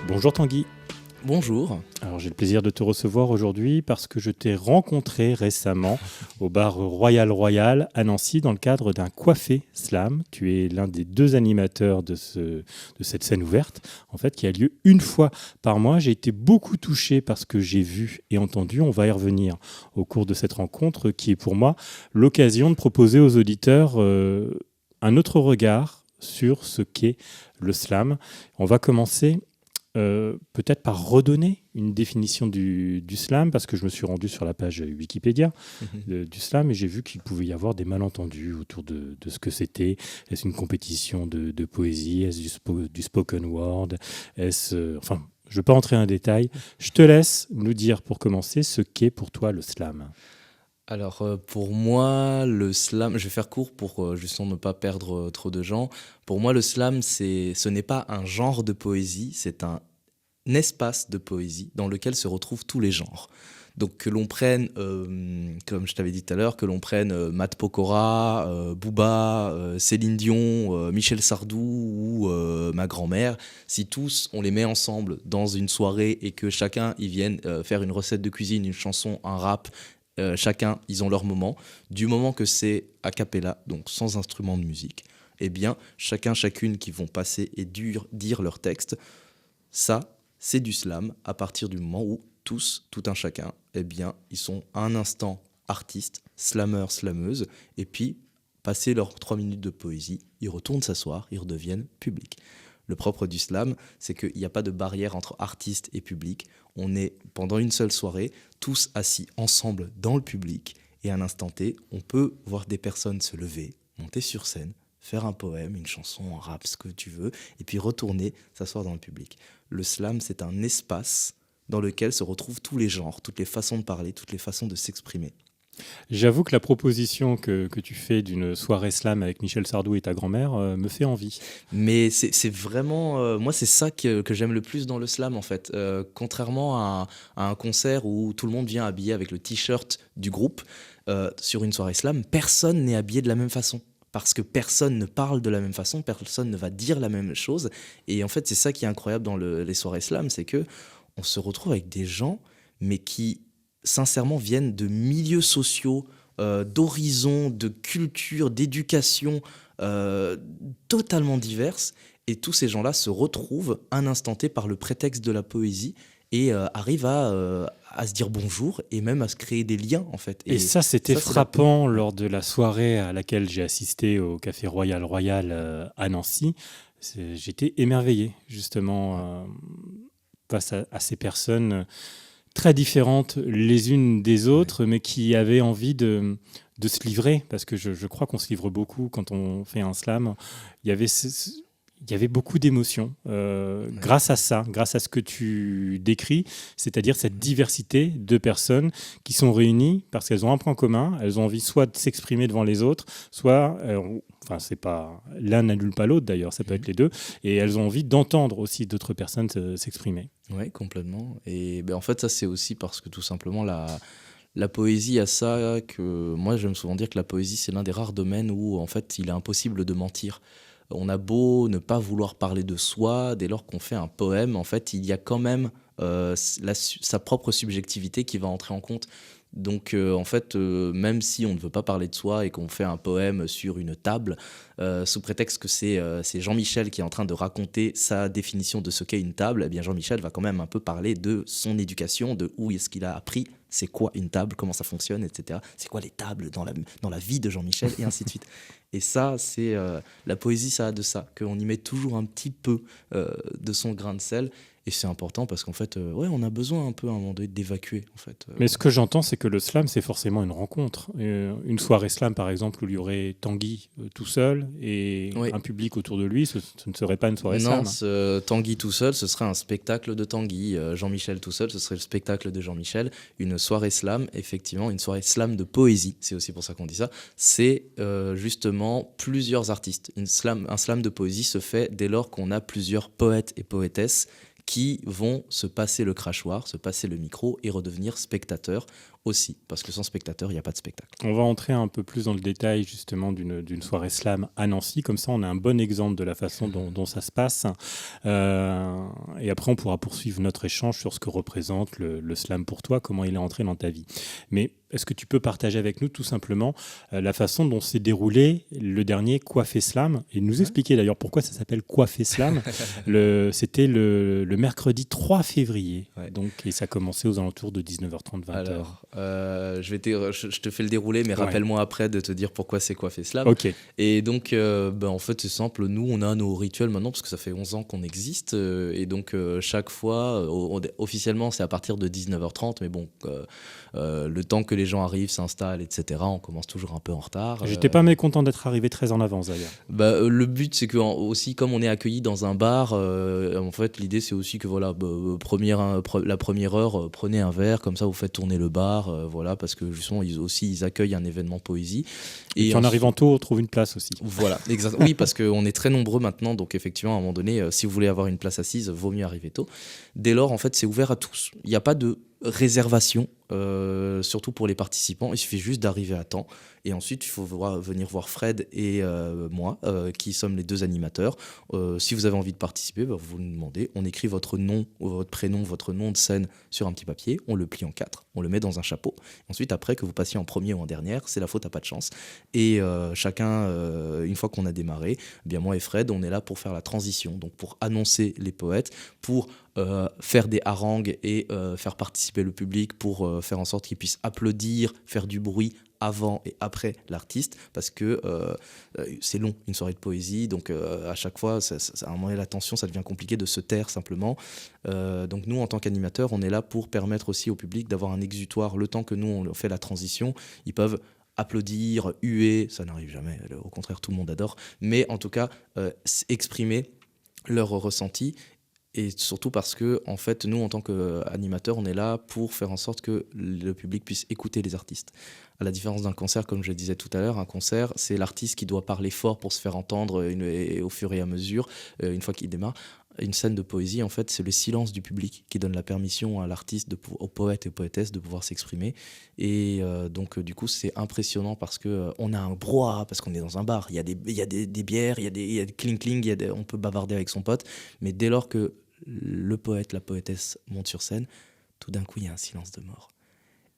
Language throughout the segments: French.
Bonjour Tanguy. Bonjour. Alors j'ai le plaisir de te recevoir aujourd'hui parce que je t'ai rencontré récemment au bar Royal à Nancy dans le cadre d'un coiffé slam. Tu es l'un des deux animateurs de cette scène ouverte, en fait, qui a lieu une fois par mois. J'ai été beaucoup touché par ce que j'ai vu et entendu. On va y revenir au cours de cette rencontre qui est pour moi l'occasion de proposer aux auditeurs un autre regard sur ce qu'est le slam. On va commencer peut-être par redonner une définition du slam, parce que je me suis rendu sur la page Wikipédia du slam et j'ai vu qu'il pouvait y avoir des malentendus autour de ce que c'était. Est-ce une compétition de poésie? Est-ce du spoken word? Enfin, je ne vais pas entrer en détail. Je te laisse nous dire pour commencer ce qu'est pour toi le slam. Alors pour moi, le slam, je vais faire court pour justement ne pas perdre trop de gens. Pour moi, le slam, ce n'est pas un genre de poésie, c'est un espace de poésie dans lequel se retrouvent tous les genres. Donc que l'on prenne, comme je t'avais dit tout à l'heure, que l'on prenne Matt Pokora, Booba, Céline Dion, Michel Sardou ou ma grand-mère, si tous on les met ensemble dans une soirée et que chacun ils viennent faire une recette de cuisine, une chanson, un rap, chacun ils ont leur moment, du moment que c'est a cappella, donc sans instrument de musique, eh bien chacune qui vont passer et dire leur texte, ça c'est du slam à partir du moment où tous, tout un chacun, eh bien, ils sont à un instant artistes, slameurs, slameuses, et puis, passer leurs 3 minutes de poésie, ils retournent s'asseoir, ils redeviennent publics. Le propre du slam, c'est qu'il n'y a pas de barrière entre artiste et public. On est, pendant une seule soirée, tous assis ensemble dans le public, et à un instant T, on peut voir des personnes se lever, monter sur scène, faire un poème, une chanson, un rap, ce que tu veux, et puis retourner s'asseoir dans le public. Le slam, c'est un espace dans lequel se retrouvent tous les genres, toutes les façons de parler, toutes les façons de s'exprimer. J'avoue que la proposition que tu fais d'une soirée slam avec Michel Sardou et ta grand-mère me fait envie. Mais c'est vraiment... moi, c'est ça que j'aime le plus dans le slam, en fait. Contrairement à un concert où tout le monde vient habillé avec le t-shirt du groupe, sur une soirée slam, personne n'est habillé de la même façon. Parce que personne ne parle de la même façon, personne ne va dire la même chose. Et en fait, c'est ça qui est incroyable dans les soirées slam, c'est que on se retrouve avec des gens, mais qui, sincèrement, viennent de milieux sociaux, d'horizons, de cultures, d'éducation totalement diverses. Et tous ces gens-là se retrouvent un instant T par le prétexte de la poésie et arrivent à se dire bonjour et même à se créer des liens, en fait. Et ça, c'était frappant lors de la soirée à laquelle j'ai assisté au Café Royal à Nancy. J'étais émerveillé, justement, face à ces personnes très différentes les unes des autres, mais qui avaient envie de se livrer, parce que je crois qu'on se livre beaucoup quand on fait un slam. Il y avait beaucoup d'émotions grâce à ça, grâce à ce que tu décris, c'est-à-dire cette diversité de personnes qui sont réunies parce qu'elles ont un point commun, elles ont envie soit de s'exprimer devant les autres, soit, enfin c'est pas l'un n'annule pas l'autre d'ailleurs, ça peut être les deux, et elles ont envie d'entendre aussi d'autres personnes s'exprimer. Oui, complètement. Et ben, en fait, ça c'est aussi parce que tout simplement la poésie a ça que moi j'aime souvent dire que la poésie c'est l'un des rares domaines où en fait il est impossible de mentir. On a beau ne pas vouloir parler de soi, dès lors qu'on fait un poème, en fait, il y a quand même sa propre subjectivité qui va entrer en compte. Donc, en fait, même si on ne veut pas parler de soi et qu'on fait un poème sur une table, sous prétexte que c'est Jean-Michel qui est en train de raconter sa définition de ce qu'est une table, eh bien Jean-Michel va quand même un peu parler de son éducation, de où est-ce qu'il a appris, c'est quoi une table, comment ça fonctionne, etc. C'est quoi les tables dans la vie de Jean-Michel, et ainsi de suite. Et ça, c'est la poésie, ça a de ça, qu'on y met toujours un petit peu de son grain de sel. Et c'est important parce qu'en fait, ouais, on a besoin un peu à un moment donné d'évacuer. En fait. Mais ce que j'entends, c'est que le slam, c'est forcément une rencontre. Une soirée slam, par exemple, où il y aurait Tanguy tout seul et un public autour de lui, ce ne serait pas une soirée slam. Non, Tanguy tout seul, ce serait un spectacle de Tanguy. Jean-Michel tout seul, ce serait le spectacle de Jean-Michel. Une soirée slam, effectivement, une soirée slam de poésie, c'est aussi pour ça qu'on dit ça, c'est justement plusieurs artistes. Un slam de poésie se fait dès lors qu'on a plusieurs poètes et poétesses qui vont se passer le crachoir, se passer le micro et redevenir spectateurs aussi, parce que sans spectateur, il n'y a pas de spectacle. On va entrer un peu plus dans le détail justement d'une soirée slam à Nancy, comme ça on a un bon exemple de la façon dont ça se passe. Et après on pourra poursuivre notre échange sur ce que représente le slam pour toi, comment il est entré dans ta vie. Mais est-ce que tu peux partager avec nous tout simplement la façon dont s'est déroulé le dernier Coiffé Slam et nous expliquer d'ailleurs pourquoi ça s'appelle Coiffé Slam. C'était le mercredi 3 février, donc, et ça commençait aux alentours de 19h30, 20h. Alors, je te fais le déroulé, mais rappelle-moi après de te dire pourquoi c'est Coiffé Slam. Okay. Et donc, en fait, c'est simple. Nous, on a nos rituels maintenant, parce que ça fait 11 ans qu'on existe. Et donc, chaque fois, officiellement, c'est à partir de 19h30. Mais bon, le temps que les gens arrivent, s'installent, etc., on commence toujours un peu en retard. J'étais pas mécontent d'être arrivé très en avance, d'ailleurs. Le but, c'est que aussi, comme on est accueilli dans un bar, en fait, l'idée, c'est aussi que voilà, la première heure, prenez un verre, comme ça, vous faites tourner le bar, voilà, parce que justement, ils accueillent un événement poésie. Et en arrivant tôt, on trouve une place aussi. Voilà, exactement. Oui, parce qu'on est très nombreux maintenant, donc effectivement, à un moment donné, si vous voulez avoir une place assise, vaut mieux arriver tôt. Dès lors, en fait, c'est ouvert à tous. Il n'y a pas de réservation, surtout pour les participants. Il suffit juste d'arriver à temps. Et ensuite, il faut venir voir Fred et moi, qui sommes les deux animateurs. Si vous avez envie de participer, vous nous demandez. On écrit votre nom, votre prénom, votre nom de scène sur un petit papier. On le plie en 4. On le met dans un chapeau. Ensuite, après, que vous passiez en premier ou en dernière, c'est la faute à pas de chance. Et chacun, une fois qu'on a démarré, bien moi et Fred, on est là pour faire la transition. Donc, pour annoncer les poètes, pour faire des harangues et faire participer le public, pour faire en sorte qu'ils puissent applaudir, faire du bruit avant et après l'artiste, parce que c'est long, une soirée de poésie, donc à chaque fois, à un moment donné, la tension, ça devient compliqué de se taire simplement. Donc nous, en tant qu'animateurs, on est là pour permettre aussi au public d'avoir un exutoire. Le temps que nous, on fait la transition, ils peuvent applaudir, huer, ça n'arrive jamais, au contraire, tout le monde adore, mais en tout cas, exprimer leur ressenti. Et surtout parce que, en fait, nous, en tant qu'animateurs, on est là pour faire en sorte que le public puisse écouter les artistes. À la différence d'un concert, comme je le disais tout à l'heure, un concert, c'est l'artiste qui doit parler fort pour se faire entendre et au fur et à mesure, une fois qu'il démarre. Une scène de poésie, en fait, c'est le silence du public qui donne la permission à l'artiste, aux poètes et poétesses de pouvoir s'exprimer. Et donc, du coup, c'est impressionnant parce qu'on a un brouhaha, parce qu'on est dans un bar. Il y a des bières, il y a des cling-cling, on peut bavarder avec son pote. Mais dès lors que le poète, la poétesse monte sur scène, tout d'un coup, il y a un silence de mort.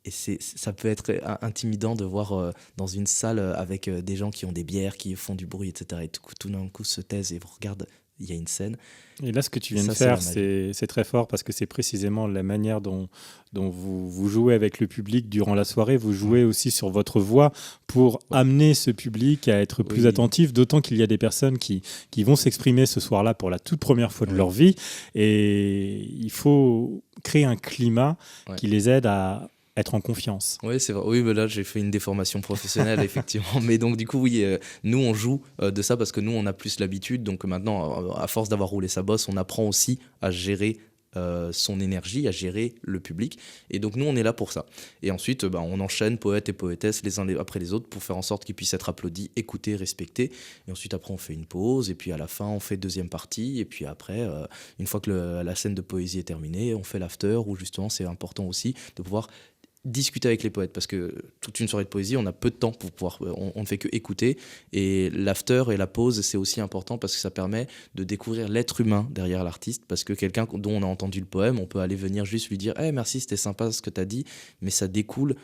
Et ça peut être intimidant de voir dans une salle avec des gens qui ont des bières, qui font du bruit, etc. Et tout d'un coup se taisent et vous regardent, il y a une scène. Et là, ce que tu viens de faire, c'est très fort parce que c'est précisément la manière dont vous jouez avec le public durant la soirée. Vous jouez aussi sur votre voix pour amener ce public à être plus attentif, d'autant qu'il y a des personnes qui vont s'exprimer ce soir-là pour la toute première fois de leur vie. Et il faut créer un climat qui les aide à être en confiance. Oui, c'est vrai. Oui, mais là, j'ai fait une déformation professionnelle, effectivement. Mais donc, du coup, oui, nous, on joue de ça parce que nous, on a plus l'habitude. Donc maintenant, à force d'avoir roulé sa bosse, on apprend aussi à gérer son énergie, à gérer le public. Et donc, nous, on est là pour ça. Et ensuite, on enchaîne poètes et poétesses les uns après les autres pour faire en sorte qu'ils puissent être applaudis, écoutés, respectés. Et ensuite, après, on fait une pause. Et puis, à la fin, on fait deuxième partie. Et puis après, une fois que la scène de poésie est terminée, on fait l'after où, justement, c'est important aussi de pouvoir discuter avec les poètes, parce que toute une soirée de poésie, on a peu de temps pour pouvoir, on ne fait que écouter, et l'after et la pause, c'est aussi important parce que ça permet de découvrir l'être humain derrière l'artiste, parce que quelqu'un dont on a entendu le poème, on peut aller venir juste lui dire hey, merci, c'était sympa ce que tu as dit, mais ça découle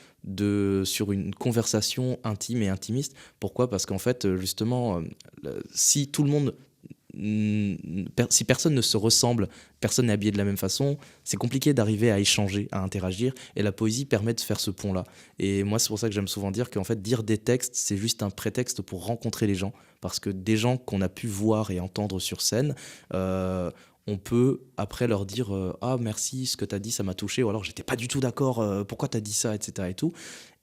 sur une conversation intime et intimiste. Pourquoi ? Parce qu'en fait, justement, si tout le monde si personne ne se ressemble, personne n'est habillé de la même façon, c'est compliqué d'arriver à échanger, à interagir, et la poésie permet de faire ce pont-là. Et moi, c'est pour ça que j'aime souvent dire qu'en fait, dire des textes, c'est juste un prétexte pour rencontrer les gens, parce que des gens qu'on a pu voir et entendre sur scène, on peut après leur dire ah merci, ce que tu as dit, ça m'a touché, ou alors j'étais pas du tout d'accord, pourquoi tu as dit ça, etc. et tout.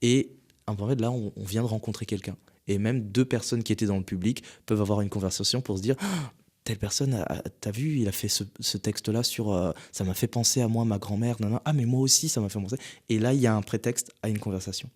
Et en fait, là, on vient de rencontrer quelqu'un. Et même deux personnes qui étaient dans le public peuvent avoir une conversation pour se dire telle personne, t'as vu, il a fait ce texte-là sur ça m'a fait penser à moi, ma grand-mère, ah mais moi aussi ça m'a fait penser. Et là il y a un prétexte à une conversation.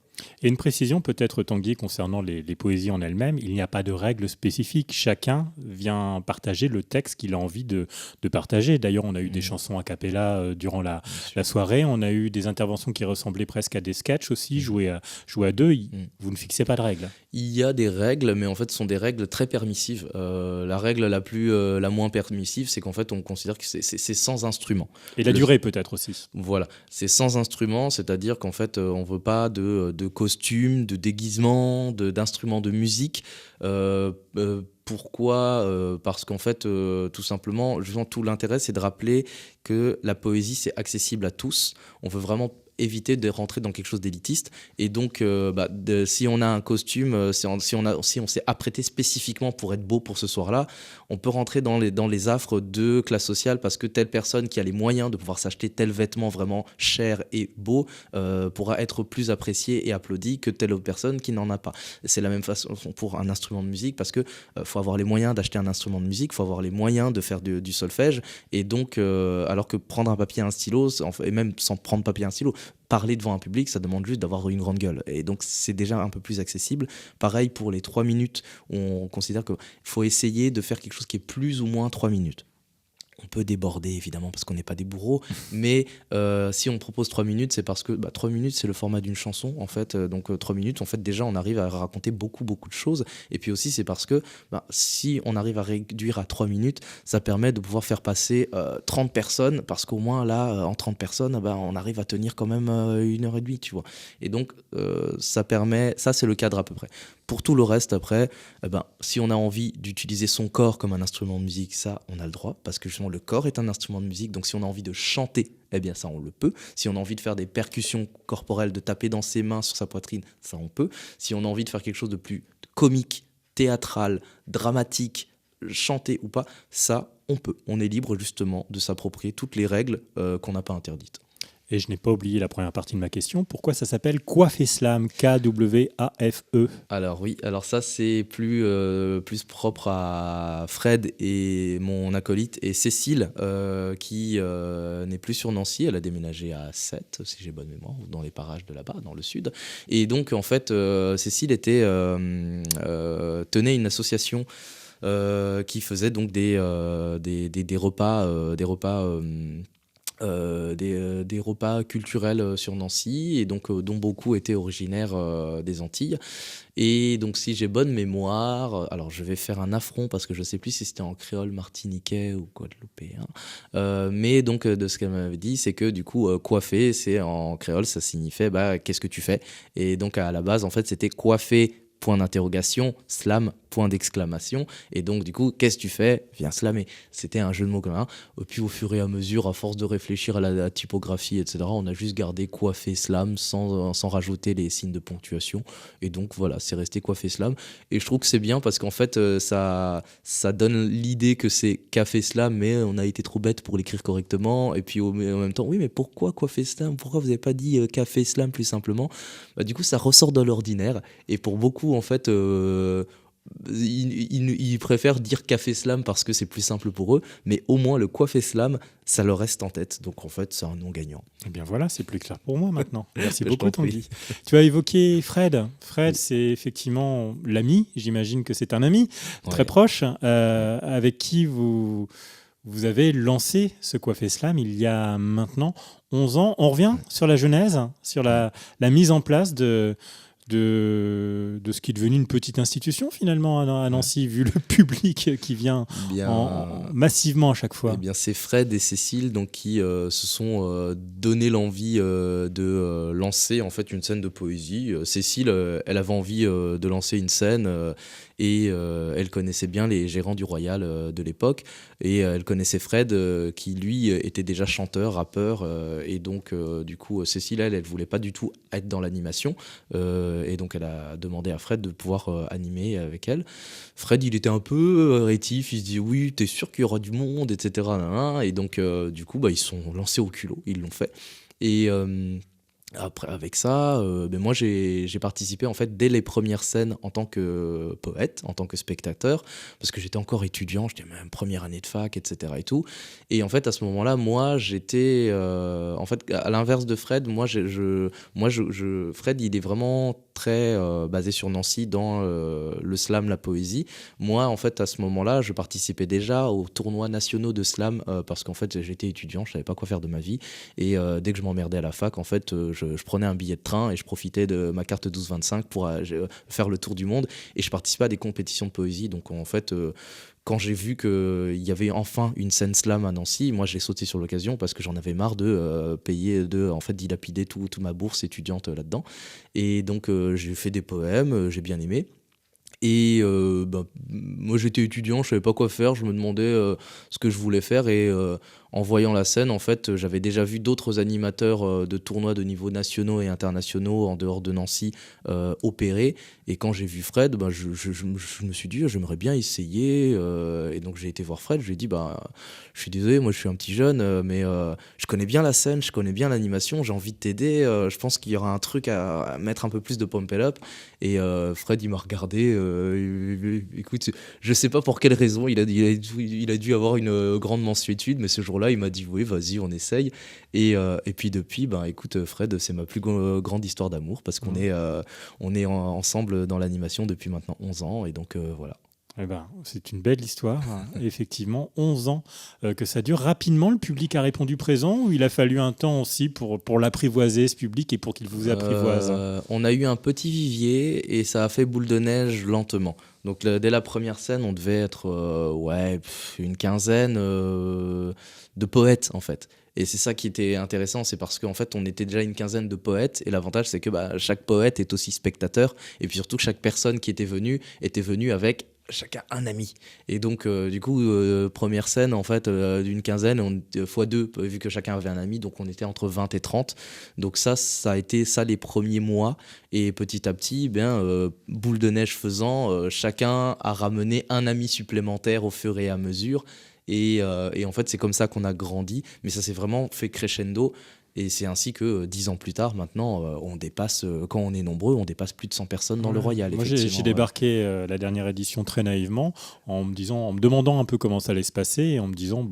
Et une précision peut-être, Tanguy, concernant les poésies en elles-mêmes, il n'y a pas de règles spécifiques. Chacun vient partager le texte qu'il a envie de partager. D'ailleurs, on a eu des chansons a cappella durant Bien sûr. la soirée, on a eu des interventions qui ressemblaient presque à des sketchs aussi, joués à deux. Vous ne fixez pas de règles. Il y a des règles, mais en fait, ce sont des règles très permissives. La règle la moins permissive, c'est qu'en fait, on considère que c'est sans instrument. Et la durée peut-être aussi. Voilà, c'est sans instrument, c'est-à-dire qu'en fait, on veut pas de costumes, de déguisements, d'instruments de musique. Pourquoi Parce qu'en fait, tout simplement, justement, tout l'intérêt, c'est de rappeler que la poésie, c'est accessible à tous. On veut vraiment éviter de rentrer dans quelque chose d'élitiste. Et donc, si on a un costume, si on s'est apprêté spécifiquement pour être beau pour ce soir-là, on peut rentrer dans les affres de classe sociale parce que telle personne qui a les moyens de pouvoir s'acheter tel vêtement vraiment cher et beau pourra être plus appréciée et applaudie que telle autre personne qui n'en a pas. C'est la même façon pour un instrument de musique parce que faut avoir les moyens d'acheter un instrument de musique, faut avoir les moyens de faire du solfège. Et donc, alors que prendre un papier et un stylo, et même sans prendre papier et un stylo, parler devant un public, ça demande juste d'avoir une grande gueule. Et donc, c'est déjà un peu plus accessible. Pareil pour les 3 minutes, on considère qu'il faut essayer de faire quelque chose qui est plus ou moins 3 minutes. On peut déborder, évidemment, parce qu'on n'est pas des bourreaux, mais si on propose 3 minutes, c'est parce que 3 minutes, c'est le format d'une chanson, en fait. Donc, 3 minutes, en fait, déjà, on arrive à raconter beaucoup, beaucoup de choses. Et puis aussi, c'est parce que si on arrive à réduire à 3 minutes, ça permet de pouvoir faire passer 30 personnes, parce qu'au moins, là, en 30 personnes, on arrive à tenir quand même 1h30, tu vois. Et donc, ça permet... Ça, c'est le cadre à peu près. Pour tout le reste, après, si on a envie d'utiliser son corps comme un instrument de musique, ça, on a le droit, parce que justement, le corps est un instrument de musique. Donc, si on a envie de chanter, eh bien, ça, on le peut. Si on a envie de faire des percussions corporelles, de taper dans ses mains sur sa poitrine, ça, on peut. Si on a envie de faire quelque chose de plus comique, théâtral, dramatique, chanter ou pas, ça, on peut. On est libre, justement, de s'approprier toutes les règles qu'on n'a pas interdites. Et je n'ai pas oublié la première partie de ma question. Pourquoi ça s'appelle Coiffe Slam, K-W-A-F-E? Alors oui, alors ça c'est plus propre à Fred et mon acolyte et Cécile qui n'est plus sur Nancy, elle a déménagé à Sète, si j'ai bonne mémoire, ou dans les parages de là-bas, dans le sud. Et donc en fait Cécile tenait une association qui faisait donc des repas des repas culturels sur Nancy et donc dont beaucoup étaient originaires des Antilles. Et donc si j'ai bonne mémoire, alors je vais faire un affront parce que je sais plus si c'était en créole martiniquais ou guadeloupéen, mais donc de ce qu'elle m'avait dit, c'est que du coup coiffer, c'est en créole, ça signifiait qu'est-ce que tu fais. Et donc à la base en fait c'était coiffer point d'interrogation, slam, point d'exclamation. Et donc, du coup, qu'est-ce que tu fais? Viens slammer. C'était un jeu de mots commun. Et puis, au fur et à mesure, à force de réfléchir à la typographie, etc., on a juste gardé coiffé slam sans rajouter les signes de ponctuation. Et donc, voilà, c'est resté coiffé slam. Et je trouve que c'est bien parce qu'en fait, ça donne l'idée que c'est café slam, mais on a été trop bête pour l'écrire correctement. Et puis, en même temps, oui, mais pourquoi coiffé slam? Pourquoi vous n'avez pas dit café slam plus simplement? Du coup, ça ressort de l'ordinaire. Et pour beaucoup, en fait, ils préfèrent dire café slam parce que c'est plus simple pour eux, mais au moins le coiffé slam, ça leur reste en tête. Donc en fait, c'est un non gagnant. Eh bien voilà, c'est plus clair pour moi maintenant. Merci Je beaucoup, t'en prie. Tanguy. Tu as évoqué Fred. Fred, c'est effectivement l'ami. J'imagine que c'est un ami très Ouais. proche avec qui vous avez lancé ce Coiffé Slam il y a maintenant 11 ans. On revient sur la genèse, sur la mise en place de ce qui est devenu une petite institution finalement à Nancy, vu le public qui vient massivement à chaque fois. Eh bien, c'est Fred et Cécile donc, qui se sont donné l'envie de lancer en fait une scène de poésie. Cécile, elle avait envie de lancer une scène et elle connaissait bien les gérants du Royal de l'époque et elle connaissait Fred qui lui était déjà chanteur, rappeur et donc du coup Cécile elle voulait pas du tout être dans l'animation et donc elle a demandé à Fred de pouvoir animer avec elle. Fred il était un peu rétif, il se dit oui t'es sûr qu'il y aura du monde etc. Et donc du coup ils se sont lancés au culot, ils l'ont fait et Après, avec ça, moi j'ai participé en fait dès les premières scènes en tant que poète, en tant que spectateur, parce que j'étais encore étudiant, j'étais même première année de fac, etc. et tout. Et en fait, à ce moment-là, moi j'étais, en fait, à l'inverse de Fred, Fred, il est vraiment très basé sur Nancy dans le slam, la poésie. Moi, en fait, à ce moment-là, je participais déjà aux tournois nationaux de slam parce qu'en fait, j'étais étudiant, je savais pas quoi faire de ma vie. Et dès que je m'emmerdais à la fac, en fait, je prenais un billet de train et je profitais de ma carte 12-25 pour faire le tour du monde. Et je participais à des compétitions de poésie. Donc en fait, quand j'ai vu qu'il y avait enfin une scène slam à Nancy, moi j'ai sauté sur l'occasion parce que j'en avais marre de payer, en fait dilapider toute ma bourse étudiante là-dedans. Et donc j'ai fait des poèmes, j'ai bien aimé. Et moi j'étais étudiant, je savais pas quoi faire, je me demandais ce que je voulais faire et en voyant la scène, en fait, j'avais déjà vu d'autres animateurs de tournois de niveau nationaux et internationaux en dehors de Nancy opérer. Et quand j'ai vu Fred, je me suis dit, j'aimerais bien essayer. Et donc j'ai été voir Fred, je lui ai dit, je suis désolé, moi je suis un petit jeune, mais je connais bien la scène, je connais bien l'animation, j'ai envie de t'aider. Je pense qu'il y aura un truc à mettre un peu plus de pump it up. Et Fred, il m'a regardé. Écoute, je sais pas pour quelle raison, il a dû avoir une grande mansuétude, mais ce jour-là, il m'a dit oui, vas-y, on essaye. Et puis depuis, écoute, Fred, c'est ma plus grande histoire d'amour parce on est ensemble dans l'animation depuis maintenant 11 ans. Et donc voilà. Eh ben, c'est une belle histoire, hein. Effectivement, 11 ans que ça dure. Rapidement, le public a répondu présent ou il a fallu un temps aussi pour l'apprivoiser, ce public, et pour qu'il vous apprivoise? On a eu un petit vivier et ça a fait boule de neige lentement. Donc dès la première scène, on devait être une quinzaine de poètes en fait. Et c'est ça qui était intéressant, c'est parce qu'en fait on était déjà une quinzaine de poètes et l'avantage c'est que chaque poète est aussi spectateur et puis surtout chaque personne qui était venue avec chacun un ami. Et donc du coup première scène en fait d'une quinzaine fois deux vu que chacun avait un ami, donc on était entre 20 et 30. Donc ça a été ça les premiers mois et petit à petit boule de neige faisant, chacun a ramené un ami supplémentaire au fur et à mesure. Et en fait, c'est comme ça qu'on a grandi, mais ça s'est vraiment fait crescendo. Et c'est ainsi que 10 ans plus tard, maintenant, on dépasse, quand on est nombreux, on dépasse plus de 100 personnes dans le Royal. Moi, j'ai débarqué la dernière édition très naïvement en me demandant un peu comment ça allait se passer et en me disant,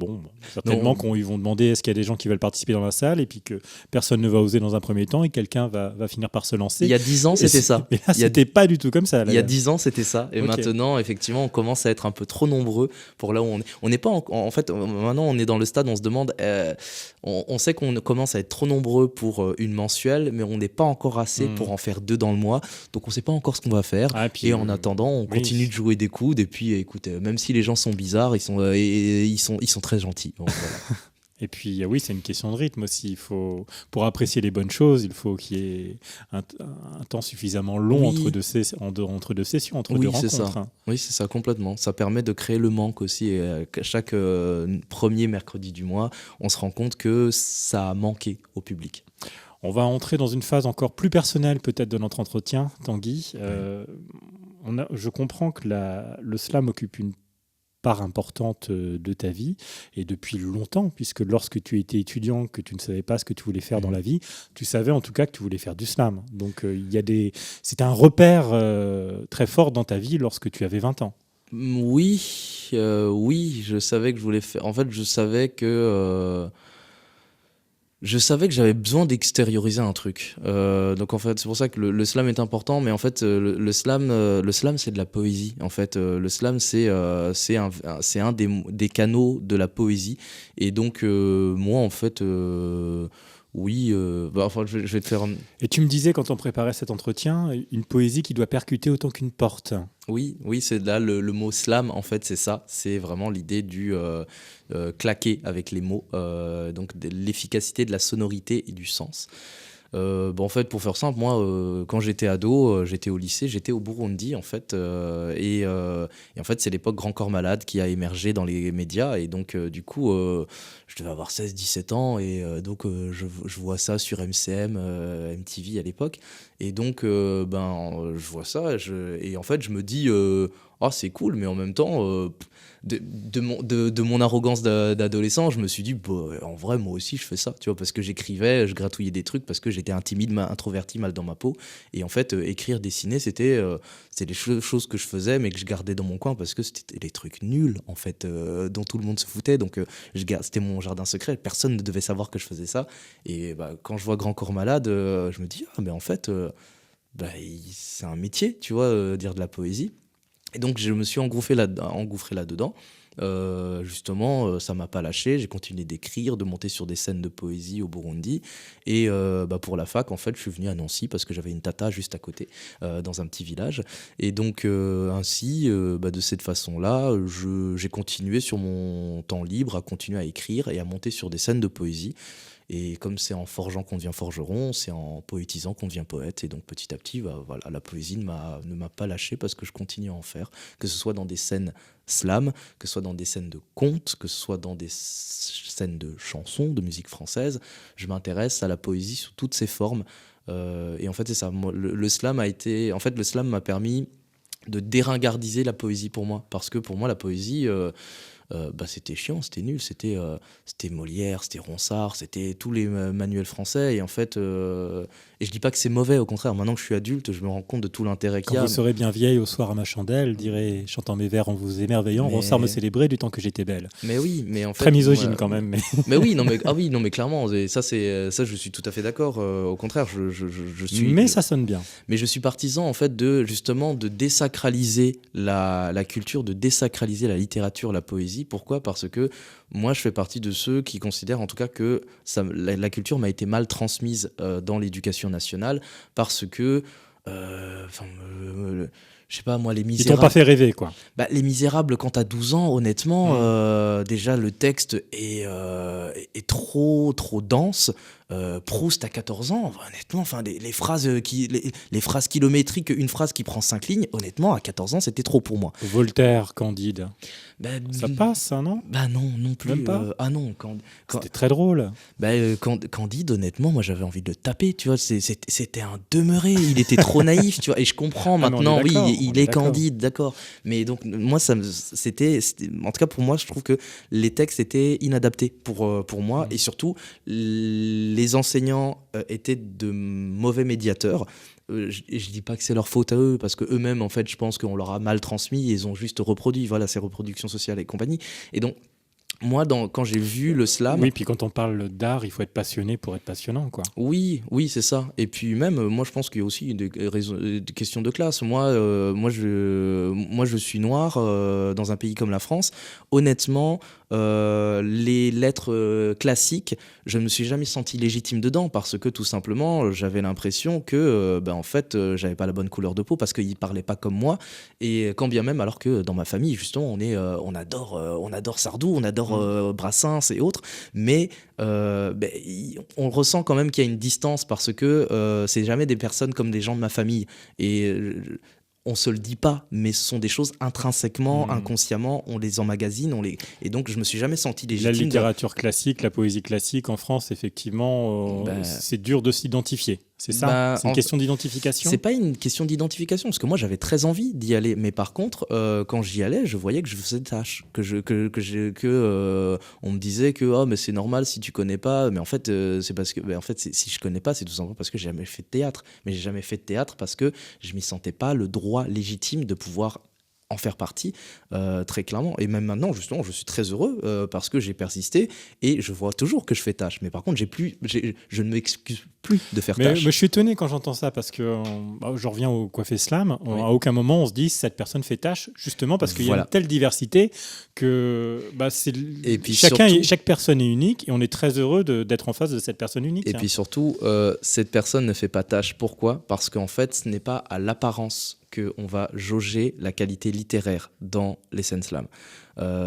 certainement qu'ils vont demander est-ce qu'il y a des gens qui veulent participer dans la salle et puis que personne ne va oser dans un premier temps et quelqu'un va finir par se lancer. Il y a 10 ans, c'était ça. Mais là, c'était pas du tout comme ça. Là, il y a 10 ans, c'était ça. Et maintenant, effectivement, on commence à être un peu trop nombreux pour là où on est. On n'est pas en fait, maintenant, on est dans le stade, on se demande, on sait qu'on commence à être trop nombreux pour une mensuelle, mais on n'est pas encore assez pour en faire 2 dans le mois. Donc on ne sait pas encore ce qu'on va faire. Et en attendant, on continue de jouer des coudes. Et puis, écoute, même si les gens sont bizarres, ils sont très gentils. Donc, voilà. Et puis, oui, c'est une question de rythme aussi. Pour apprécier les bonnes choses, il faut qu'il y ait un temps suffisamment long entre deux sessions, entre deux rencontres. Ça. Oui, c'est ça, complètement. Ça permet de créer le manque aussi. Et chaque premier mercredi du mois, on se rend compte que ça a manqué au public. On va entrer dans une phase encore plus personnelle peut-être de notre entretien, Tanguy. Je comprends que le slam occupe une part importante de ta vie et depuis longtemps, puisque lorsque tu étais étudiant, que tu ne savais pas ce que tu voulais faire dans la vie, tu savais en tout cas que tu voulais faire du slam. Donc c'était un repère très fort dans ta vie lorsque tu avais 20 ans. Oui, je savais que je voulais faire. En fait, je savais que j'avais besoin d'extérioriser un truc. Donc en fait, c'est pour ça que le slam est important. Mais en fait, le slam, c'est de la poésie. En fait, le slam, c'est un des canaux de la poésie. Et donc moi, en fait. Oui, je vais te faire... Et tu me disais, quand on préparait cet entretien, une poésie qui doit percuter autant qu'une porte. Oui, c'est là le mot slam, en fait, c'est ça. C'est vraiment l'idée du claquer avec les mots, donc de l'efficacité de la sonorité et du sens. En fait, pour faire simple, moi, quand j'étais ado, j'étais au lycée, j'étais au Burundi, en fait. Et en fait, c'est l'époque Grand Corps Malade qui a émergé dans les médias. Et donc, du coup, je devais avoir 16-17 ans. Et donc, je vois ça sur MCM, MTV à l'époque. Et donc, je vois ça. Et en fait, je me dis... oh, c'est cool, mais en même temps, de mon arrogance d'adolescent, je me suis dit, bah, en vrai, moi aussi, je fais ça, tu vois, parce que j'écrivais, je gratouillais des trucs, parce que j'étais introverti, mal dans ma peau. Et en fait, écrire, dessiner, c'était les choses que je faisais, mais que je gardais dans mon coin, parce que c'était des trucs nuls, en fait, dont tout le monde se foutait. Donc, c'était mon jardin secret. Personne ne devait savoir que je faisais ça. Et bah, quand je vois Grand Corps Malade, je me dis, ah, mais en fait, bah, c'est un métier, tu vois, dire de la poésie. Et donc, je me suis engouffré là-dedans. Justement, ça m'a pas lâché. J'ai continué d'écrire, de monter sur des scènes de poésie au Burundi. Et bah, pour la fac, en fait, je suis venu à Nancy parce que j'avais une tata juste à côté, dans un petit village. Et donc, ainsi, bah, de cette façon-là, j'ai continué sur mon temps libre à continuer à écrire et à monter sur des scènes de poésie. Et comme c'est en forgeant qu'on devient forgeron, c'est en poétisant qu'on devient poète. Et donc petit à petit, bah, voilà, la poésie ne m'a pas lâché parce que je continue à en faire, que ce soit dans des scènes slam, que ce soit dans des scènes de contes, que ce soit dans des scènes de chansons, de musique française. Je m'intéresse à la poésie sous toutes ses formes. Et en fait, c'est ça. Moi, le slam le slam m'a permis de déringardiser la poésie pour moi. Parce que pour moi, la poésie... bah, c'était chiant, c'était nul, c'était Molière, c'était Ronsard, c'était tous les manuels français. Et en fait, et je dis pas que c'est mauvais, au contraire, maintenant que je suis adulte, je me rends compte de tout l'intérêt qu'il y Quand a. vous serez bien vieille au soir à ma chandelle, dirait, chantant mes vers en vous émerveillant, Mais- Ronsard me célébrait du temps que j'étais belle. Mais oui, mais en fait... Très misogyne moi- quand même, mais Mais oui, non, mais, ah oui, non, mais clairement, et ça, je suis tout à fait d'accord. Au contraire, je suis... mais ça sonne bien. Mais je suis partisan en fait justement de désacraliser la culture, de désacraliser la littérature, la poésie. Pourquoi ? Parce que moi je fais partie de ceux qui considèrent en tout cas que la culture m'a été mal transmise dans l'éducation nationale parce que je sais pas moi, Les Ils t'ont Misérables. pas fait rêver, quoi. Bah, Les Misérables, quand t'as 12 ans, honnêtement, déjà le texte est trop dense. Proust à 14 ans, honnêtement, enfin, les phrases les phrases kilométriques, une phrase qui prend 5 lignes, honnêtement, à 14 ans, c'était trop pour moi. Voltaire, Candide, Bah, ça passe, ça, non ? Bah non plus. Même pas Ah non, C'était très drôle. Candide, honnêtement, moi j'avais envie de le taper, tu vois, c'était un demeuré, il était trop naïf, tu vois, et je comprends Ah, mais on maintenant, est oui, d'accord, il on est est d'accord. Candide, d'accord, mais donc moi, en tout cas pour moi, je trouve que les textes étaient inadaptés pour moi, et surtout, les enseignants étaient de mauvais médiateurs. Je dis pas que c'est leur faute à eux, parce que eux-mêmes, en fait, je pense qu'on leur a mal transmis, et ils ont juste reproduit, voilà, ces reproductions sociales et compagnie, et donc moi, quand j'ai vu le slam... Oui, puis quand on parle d'art, il faut être passionné pour être passionnant, quoi. Oui, c'est ça. Et puis même, moi, je pense qu'il y a aussi des questions de classe. Moi, je suis noir dans un pays comme la France. Honnêtement, les lettres classiques, je ne me suis jamais senti légitime dedans parce que tout simplement, j'avais l'impression que, en fait, j'avais pas la bonne couleur de peau parce qu'ils parlaient pas comme moi. Et quand bien même, alors que dans ma famille, justement, on adore Sardou, on adore Brassens et autres, mais on ressent quand même qu'il y a une distance parce que c'est jamais des personnes comme des gens de ma famille. Et on se le dit pas, mais ce sont des choses intrinsèquement, inconsciemment, on les emmagasine, et donc je me suis jamais senti légitime. La littérature classique, la poésie classique en France, effectivement, c'est dur de s'identifier. C'est ça ? C'est une question d'identification ? C'est pas une question d'identification, parce que moi j'avais très envie d'y aller, mais par contre, quand j'y allais, je voyais que je faisais tâche, on me disait que oh, mais c'est normal si tu connais pas, mais en fait c'est parce que si je connais pas, c'est tout simplement parce que j'ai jamais fait de théâtre, mais j'ai jamais fait de théâtre parce que je m'y sentais pas le droit légitime de pouvoir en faire partie, très clairement. Et même maintenant, justement, je suis très heureux parce que j'ai persisté et je vois toujours que je fais tâche. Mais par contre, je ne m'excuse plus de faire tâche. Mais je suis étonné quand j'entends ça parce que je reviens au coiffé slam. Oui. À aucun moment on se dit cette personne fait tâche, justement parce qu'il y a une telle diversité que et puis chaque personne est unique et on est très heureux d'être en face de cette personne unique. Et puis surtout, cette personne ne fait pas tâche. Pourquoi ? Parce qu'en fait, ce n'est pas à l'apparence qu'on va jauger la qualité littéraire dans les scènes slam.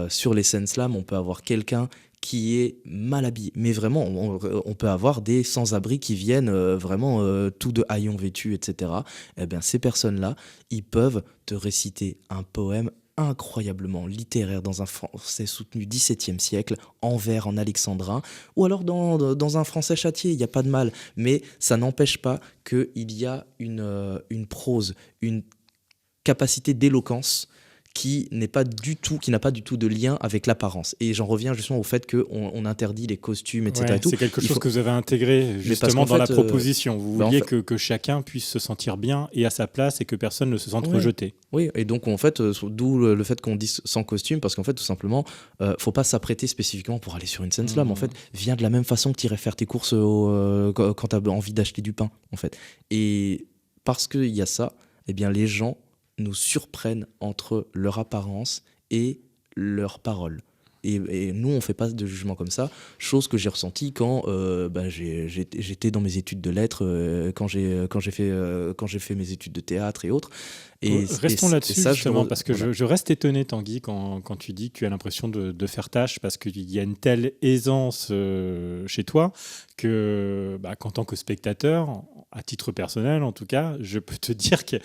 Sur les scènes slam, on peut avoir quelqu'un qui est mal habillé. Mais vraiment, on peut avoir des sans-abri qui viennent vraiment tout de haillons vêtus, etc. Eh bien, ces personnes-là, ils peuvent te réciter un poème incroyablement littéraire dans un français soutenu XVIIe siècle, en vers, en alexandrin, ou alors dans un français châtié, il n'y a pas de mal. Mais ça n'empêche pas qu'il y a une prose, une capacité d'éloquence qui n'a pas du tout de lien avec l'apparence. Et j'en reviens justement au fait qu'on interdit les costumes, etc. Ouais, et tout. c'est quelque chose que vous avez intégré justement dans la proposition. Vous vouliez que chacun puisse se sentir bien et à sa place et que personne ne se sente rejeté. Oui, et donc en fait, d'où le fait qu'on dise sans costume, parce qu'en fait, tout simplement, faut pas s'apprêter spécifiquement pour aller sur une scène slam. En fait, viens de la même façon que tu irais faire tes courses quand tu as envie d'acheter du pain, en fait. Et parce qu'il y a ça, eh bien, les gens nous surprennent entre leur apparence et leurs paroles. Et nous, on ne fait pas de jugement comme ça, chose que j'ai ressentie quand j'étais dans mes études de lettres, quand j'ai fait mes études de théâtre et autres. Restons là-dessus, justement, parce que je reste étonné, Tanguy, quand tu dis que tu as l'impression de faire tâche, parce qu'il y a une telle aisance chez toi que, qu'en tant que spectateur, à titre personnel en tout cas, je peux te dire que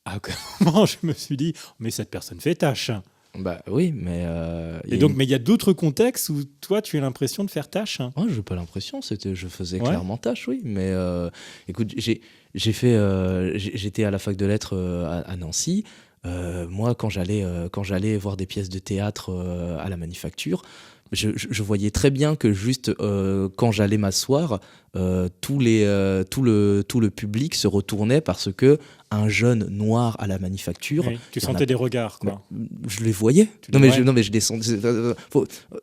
à aucun moment je me suis dit « mais cette personne fait tâche ». Bah oui, mais... mais il y a d'autres contextes où toi, tu as l'impression de faire tâche. Oh, je n'ai pas l'impression, je faisais clairement tâche, oui. Mais écoute, j'étais à la fac de lettres à Nancy. Moi, quand j'allais voir des pièces de théâtre à la Manufacture, je voyais très bien que juste quand j'allais m'asseoir, tout le public se retournait parce que un jeune noir à la Manufacture... Oui, tu sentais des regards, quoi. Je les voyais. Non, mais je descendais...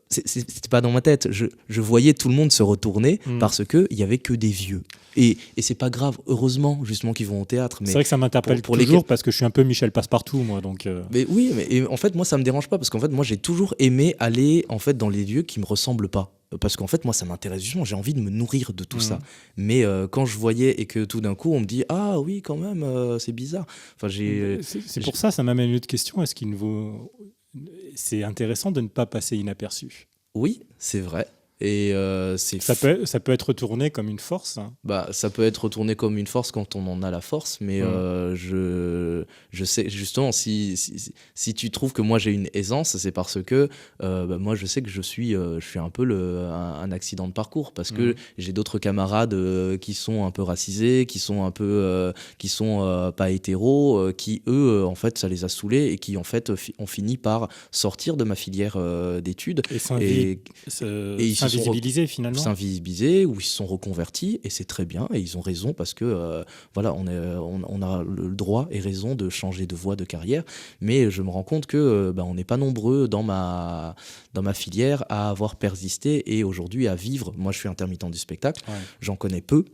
C'était pas dans ma tête. Je voyais tout le monde se retourner parce qu'il n'y avait que des vieux. Et c'est pas grave, heureusement, justement, qu'ils vont au théâtre. Mais c'est vrai que ça m'interpelle toujours parce que je suis un peu Michel Passepartout, moi. Donc Mais oui, mais en fait, moi, ça me dérange pas parce qu'en fait, moi, j'ai toujours aimé aller en fait, dans les lieux qui me ressemblent pas. Parce qu'en fait, moi, ça m'intéresse justement, j'ai envie de me nourrir de tout ça. Mais quand je voyais et que tout d'un coup, on me dit « Ah oui, quand même, c'est bizarre ». Enfin, c'est pour ça m'amène une autre question. Est-ce qu'il ne vaut... C'est intéressant de ne pas passer inaperçu. Oui, c'est vrai. Et ça peut être retourné comme une force. Hein. Ça peut être retourné comme une force quand on en a la force, mais je sais justement si tu trouves que moi j'ai une aisance, c'est parce que moi je sais que je suis un peu un accident de parcours parce que j'ai d'autres camarades qui sont un peu racisés, qui sont un peu pas hétéros, qui eux en fait ça les a saoulés et qui en fait ont fini par sortir de ma filière d'études et ils s'invisibiliser finalement. S'invisibiliser ou ils se sont reconvertis et c'est très bien et ils ont raison parce que on a le droit et raison de changer de voie de carrière, mais je me rends compte que on n'est pas nombreux dans ma filière à avoir persisté et aujourd'hui à vivre. Moi je suis intermittent du spectacle, j'en connais peu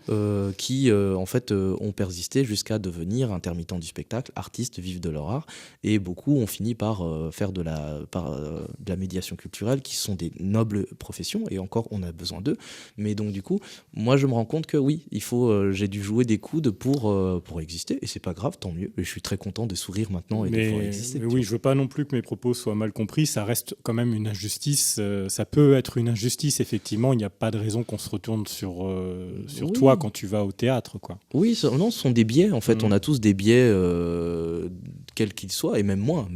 qui en fait ont persisté jusqu'à devenir intermittent du spectacle, artistes, vivent de leur art et beaucoup ont fini par faire de la médiation culturelle qui sont des nobles professions et encore on a besoin d'eux, mais donc du coup moi je me rends compte que oui j'ai dû jouer des coudes pour exister et c'est pas grave, tant mieux, et je suis très content de sourire maintenant et de pouvoir exister. Mais oui, je veux pas non plus que mes propos soient mal compris, ça reste quand même une injustice, ça peut être une injustice effectivement, il n'y a pas de raison qu'on se retourne sur toi quand tu vas au théâtre, quoi. Oui, non, ce sont des biais en fait, on a tous des biais quels qu'ils soient, et même moi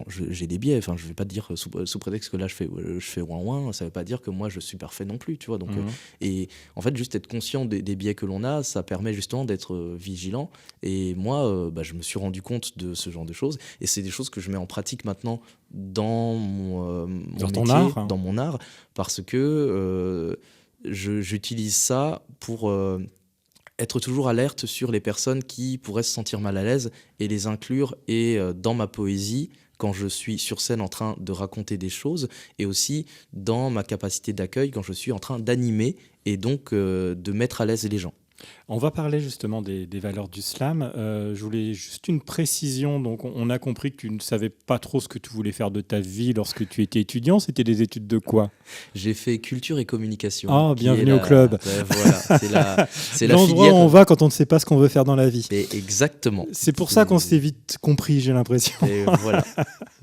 j'ai des biais, enfin je vais pas te dire sous prétexte que là je fais ouin, ça veut pas dire que moi je suis parfait non plus, tu vois. Donc, et en fait, juste être conscient des biais que l'on a, ça permet justement d'être vigilant. Et moi, je me suis rendu compte de ce genre de choses. Et c'est des choses que je mets en pratique maintenant dans mon métier, dans mon art, parce que j'utilise ça pour être toujours alerte sur les personnes qui pourraient se sentir mal à l'aise et les inclure dans ma poésie quand je suis sur scène en train de raconter des choses et aussi dans ma capacité d'accueil quand je suis en train d'animer et donc de mettre à l'aise les gens. On va parler justement des valeurs du slam. Je voulais juste une précision. Donc, on a compris que tu ne savais pas trop ce que tu voulais faire de ta vie lorsque tu étais étudiant. C'était des études de quoi ? J'ai fait culture et communication. Ah, bienvenue au club. Voilà, c'est l'endroit où on va quand on ne sait pas ce qu'on veut faire dans la vie. Et exactement. C'est pour ça qu'on s'est vite compris, j'ai l'impression. Et voilà.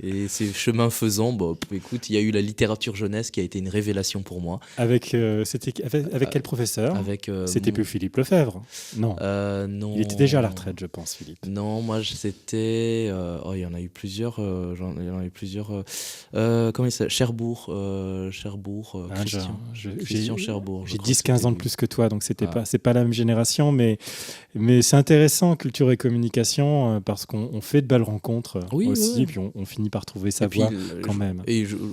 Et c'est chemin faisant. Écoute, il y a eu la littérature jeunesse qui a été une révélation pour moi. Avec quel professeur ? Avec C'était plus Philippe Lefebvre. Lefebvre? Non. Non. Il était déjà à la retraite, je pense, Philippe. Non, moi c'était. Il y en a eu plusieurs. Il y en a eu plusieurs. Comment il s'appelle? Cherbourg. Ah, Christian Cherbourg. J'ai 10-15 ans de plus que toi, donc Ah. c'est pas la même génération, mais c'est intéressant, culture et communication, parce qu'on fait de belles rencontres Oui, aussi, ouais. et puis on finit par trouver sa Et puis, voie quand même.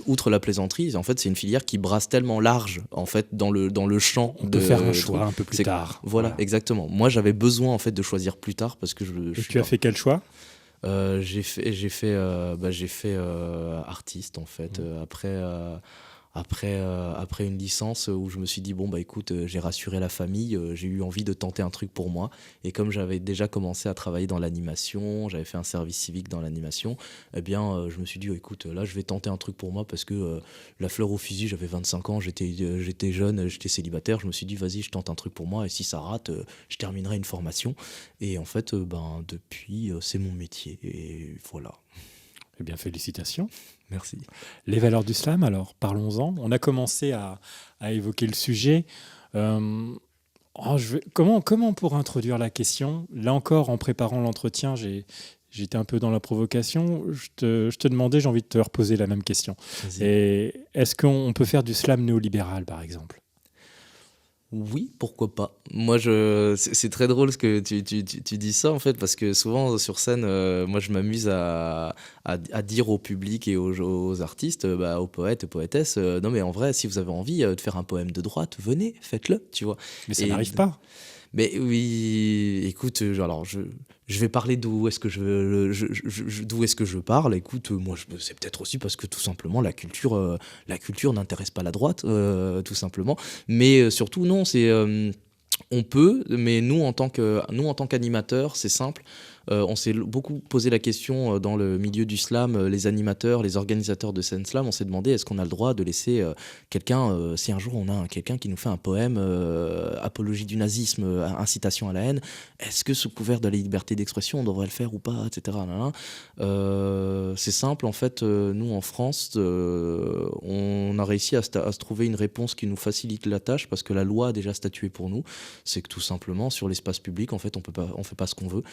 outre la plaisanterie, en fait, c'est une filière qui brasse tellement large, en fait, dans le champ. On peut faire un choix un peu plus tard. Voilà, exactement. Moi, j'avais besoin, en fait, de choisir plus tard parce que Et tu as fait quel choix? j'ai fait artiste, en fait, après une licence où je me suis dit, bon, bah écoute, j'ai rassuré la famille, j'ai eu envie de tenter un truc pour moi. Et comme j'avais déjà commencé à travailler dans l'animation, j'avais fait un service civique dans l'animation, eh bien, je me suis dit, écoute, là, je vais tenter un truc pour moi parce que la fleur au fusil, j'avais 25 ans, j'étais jeune, j'étais célibataire. Je me suis dit, vas-y, je tente un truc pour moi et si ça rate, je terminerai une formation. Et en fait, depuis, c'est mon métier. Et voilà. Eh bien, félicitations. Merci. Les valeurs du slam, alors, parlons-en. On a commencé à évoquer le sujet. Comment pour introduire la question? Là encore, en préparant l'entretien, j'étais un peu dans la provocation. Je te demandais, j'ai envie de te reposer la même question. Vas-y. Et est-ce qu'on peut faire du slam néolibéral, par exemple? Oui, pourquoi pas. Moi, c'est très drôle ce que tu dis ça, en fait, parce que souvent sur scène, moi, je m'amuse à dire au public et aux artistes, aux poètes, aux poétesses, non, mais en vrai, si vous avez envie de faire un poème de droite, venez, faites-le, tu vois. Mais ça Et- n'arrive pas. Mais oui, écoute, alors je vais parler d'où est-ce que d'où est-ce que je parle. Écoute, moi, c'est peut-être aussi parce que tout simplement la culture n'intéresse pas la droite, tout simplement. Mais surtout, non, on peut, mais nous en tant qu'animateurs, c'est simple. On s'est beaucoup posé la question dans le milieu du slam, les animateurs, les organisateurs de scène slam, on s'est demandé est-ce qu'on a le droit de laisser quelqu'un, si un jour on a quelqu'un qui nous fait un poème apologie du nazisme, incitation à la haine, est-ce que sous couvert de la liberté d'expression on devrait le faire ou pas, etc. C'est simple, en fait, nous en France, on a réussi à se trouver une réponse qui nous facilite la tâche parce que la loi a déjà statué pour nous. C'est que tout simplement sur l'espace public, en fait, on fait pas ce qu'on veut.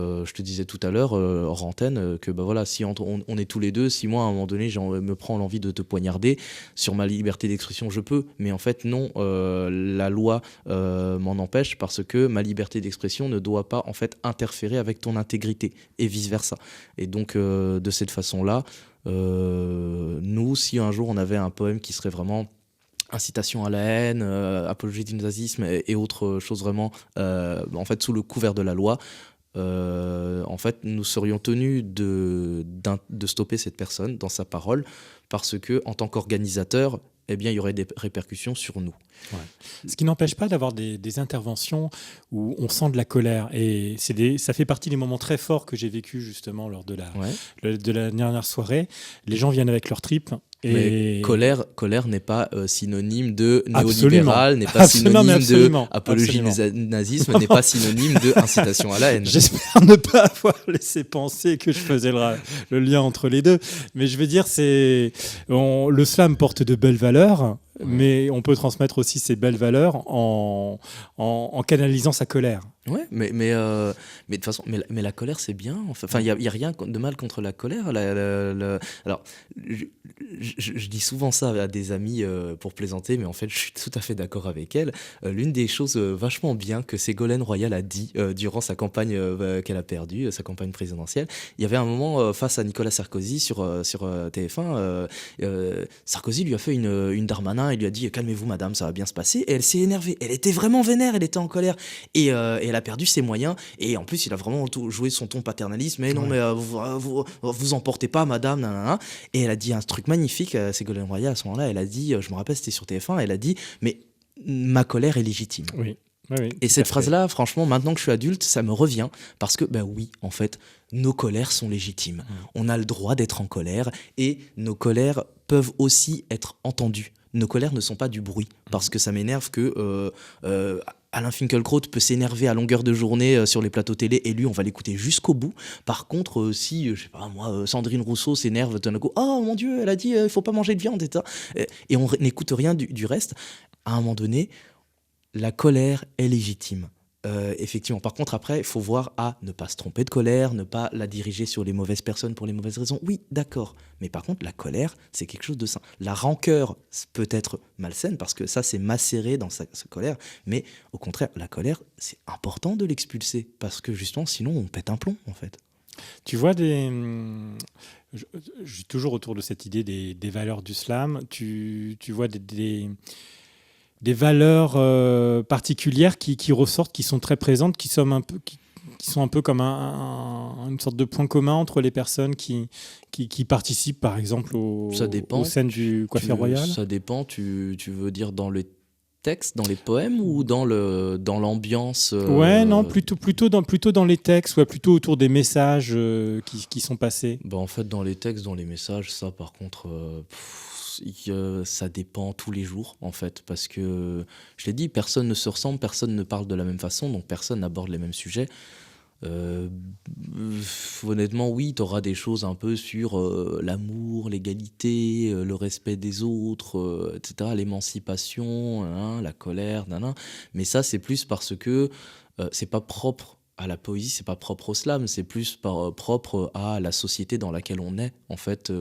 Je te disais tout à l'heure hors antenne que voilà, si on est tous les deux, si moi à un moment donné me prends l'envie de te poignarder sur ma liberté d'expression, je peux, mais en fait non, la loi m'en empêche parce que ma liberté d'expression ne doit pas en fait interférer avec ton intégrité et vice versa. Et donc de cette façon là, nous, si un jour on avait un poème qui serait vraiment incitation à la haine, apologie du nazisme et autres choses vraiment en fait sous le couvert de la loi, en fait, nous serions tenus de stopper cette personne dans sa parole parce que, en tant qu'organisateur, eh bien, il y aurait des répercussions sur nous. Ouais. Ce qui n'empêche pas d'avoir des interventions où on sent de la colère. Et ça fait partie des moments très forts que j'ai vécu justement lors de la dernière soirée. Les gens viennent avec leurs tripes. Mais colère n'est pas synonyme de Absolument. néolibéral, n'est pas Absolument, mais synonyme de absolument. apologie Absolument. du nazisme, n'est pas synonyme de incitation à la haine. J'espère ne pas avoir laissé penser que je faisais le lien entre les deux. Mais je veux dire, le slam porte de belles valeurs, mais on peut transmettre aussi ces belles valeurs en canalisant sa colère. Ouais, mais de toute façon, mais la colère c'est bien. Enfin, il y a rien de mal contre la colère. Alors, je dis souvent ça à des amis pour plaisanter, mais en fait, je suis tout à fait d'accord avec elle. L'une des choses vachement bien que Ségolène Royal a dit durant sa campagne qu'elle a perdue, sa campagne présidentielle, il y avait un moment face à Nicolas Sarkozy sur TF1. Sarkozy lui a fait une Darmanin, il lui a dit calmez-vous madame, ça va bien se passer. Et elle s'est énervée. Elle était vraiment vénère, elle était en colère. Et elle a perdu ses moyens. Et en plus, il a vraiment joué son ton paternaliste. Mais non, mais vous emportez pas, madame. Nanana. Et elle a dit un truc magnifique. Ségolène Royal, à ce moment-là, elle a dit, je me rappelle, c'était sur TF1, elle a dit, mais ma colère est légitime. Oui. Oui, et cette phrase-là, franchement, maintenant que je suis adulte, ça me revient. Parce que, oui, en fait, nos colères sont légitimes. On a le droit d'être en colère. Et nos colères peuvent aussi être entendues. Nos colères ne sont pas du bruit. Parce que ça m'énerve que Alain Finkielkraut peut s'énerver à longueur de journée sur les plateaux télé et lui, on va l'écouter jusqu'au bout. Par contre, si, je sais pas moi, Sandrine Rousseau s'énerve d'un coup, oh mon Dieu, elle a dit, il faut pas manger de viande, et on n'écoute rien du reste. À un moment donné, la colère est légitime. Effectivement. Par contre, après, il faut voir à ne pas se tromper de colère, ne pas la diriger sur les mauvaises personnes pour les mauvaises raisons. Oui, d'accord. Mais par contre, la colère, c'est quelque chose de sain. La rancœur peut être malsaine parce que ça, c'est macéré dans sa colère. Mais au contraire, la colère, c'est important de l'expulser parce que justement, sinon, on pète un plomb, en fait. Tu vois je suis toujours autour de cette idée des valeurs du slam. Tu vois des valeurs particulières qui ressortent, qui sont très présentes, qui sont un peu comme une sorte de point commun entre les personnes qui participent, par exemple, Ça aux dépend. scènes du Coiffeur Royal. Ça dépend. Tu veux dire dans le texte, dans les poèmes ou dans l'ambiance Ouais, non, plutôt dans les textes, ouais, plutôt autour des messages qui sont passés. Bah, en fait, dans les textes, dans les messages, ça, par contre, ça dépend tous les jours, en fait, parce que, je l'ai dit, personne ne se ressemble, personne ne parle de la même façon, donc personne n'aborde les mêmes sujets. Euh, Honnêtement, oui, tu auras des choses un peu sur l'amour, l'égalité, le respect des autres, etc., l'émancipation, hein, la colère, nanana. Mais ça, c'est plus parce que c'est pas propre à la poésie, c'est pas propre au slam, c'est plus propre à la société dans laquelle on est. En fait,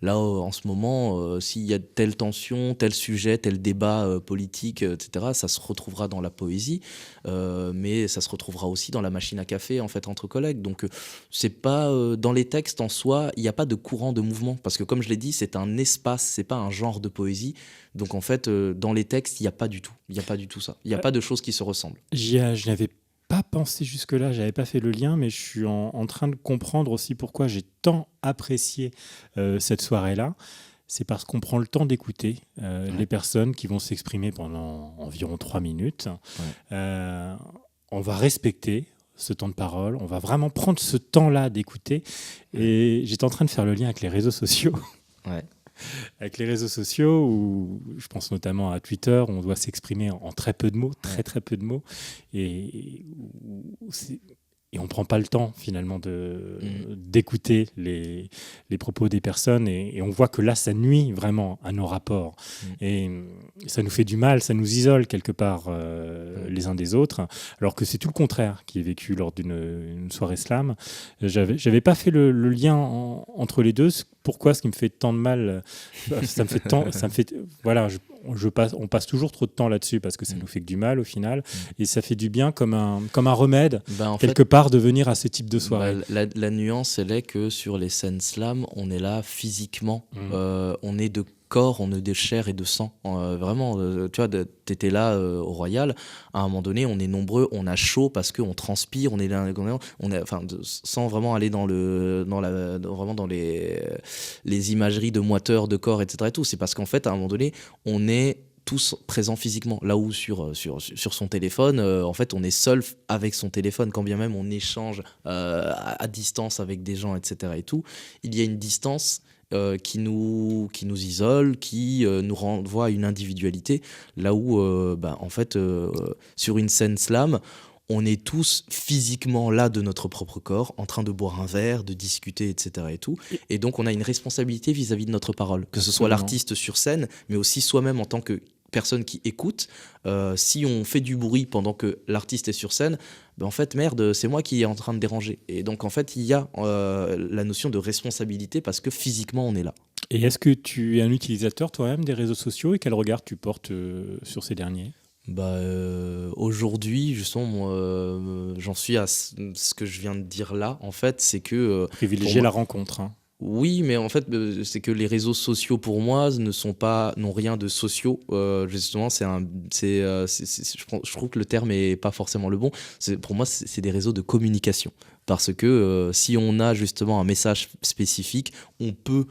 là, en ce moment, s'il y a telle tension, tel sujet, tel débat politique, etc., ça se retrouvera dans la poésie, mais ça se retrouvera aussi dans la machine à café, en fait, entre collègues. Donc, c'est pas dans les textes en soi, il n'y a pas de courant de mouvement, parce que comme je l'ai dit, c'est un espace, c'est pas un genre de poésie. Donc, en fait, dans les textes, il n'y a pas du tout. Il n'y a pas du tout ça. Il n'y a pas de choses qui se ressemblent. Je n'avais pas pensé jusque-là, j'avais pas fait le lien, mais je suis en train de comprendre aussi pourquoi j'ai tant apprécié cette soirée-là. C'est parce qu'on prend le temps d'écouter les personnes qui vont s'exprimer pendant environ 3 minutes. Ouais. On va respecter ce temps de parole, on va vraiment prendre ce temps-là d'écouter. Et j'étais en train de faire le lien avec les réseaux sociaux. Ouais. Avec les réseaux sociaux, où je pense notamment à Twitter, on doit s'exprimer en très peu de mots, très peu de mots, et, et on ne prend pas le temps finalement d'écouter les propos des personnes, et on voit que là, ça nuit vraiment à nos rapports, et ça nous fait du mal, ça nous isole quelque part les uns des autres, alors que c'est tout le contraire qui est vécu lors d'une soirée slam. J'avais pas fait le lien entre les deux. Pourquoi ce qui me fait tant de mal, voilà, on passe toujours trop de temps là-dessus parce que ça nous fait que du mal au final, et ça fait du bien comme un remède quelque part de venir à ce type de soirée. La nuance, elle est que sur les scènes slam, on est là physiquement, on est de corps, on est de chair et de sang. Vraiment, tu vois, t'étais là au Royal, à un moment donné, on est nombreux, on a chaud parce qu'on transpire, on est là, enfin, sans vraiment aller vraiment dans les imageries de moiteurs de corps, etc. Et tout. C'est parce qu'en fait, à un moment donné, on est tous présents physiquement, là où sur son téléphone, en fait, on est seul avec son téléphone, quand bien même on échange à distance avec des gens, etc. et tout. Il y a une distance qui nous isole, qui nous renvoie à une individualité, là où, en fait, sur une scène slam, on est tous physiquement là de notre propre corps, en train de boire un verre, de discuter, etc. et tout. Et donc, on a une responsabilité vis-à-vis de notre parole, que ce soit l'artiste sur scène, mais aussi soi-même en tant que personne qui écoute. Si on fait du bruit pendant que l'artiste est sur scène, en fait, merde, c'est moi qui est en train de déranger. Et donc, en fait, il y a la notion de responsabilité parce que physiquement, on est là. Et est-ce que tu es un utilisateur toi-même des réseaux sociaux, et quel regard tu portes sur ces derniers ? Aujourd'hui, justement, moi, j'en suis à ce que je viens de dire là. En fait, c'est que privilégier la rencontre. Hein. Oui, mais en fait, c'est que les réseaux sociaux pour moi n'ont rien de sociaux. Justement, je trouve que le terme est pas forcément le bon. Pour moi, c'est des réseaux de communication. Parce que si on a justement un message spécifique, on peut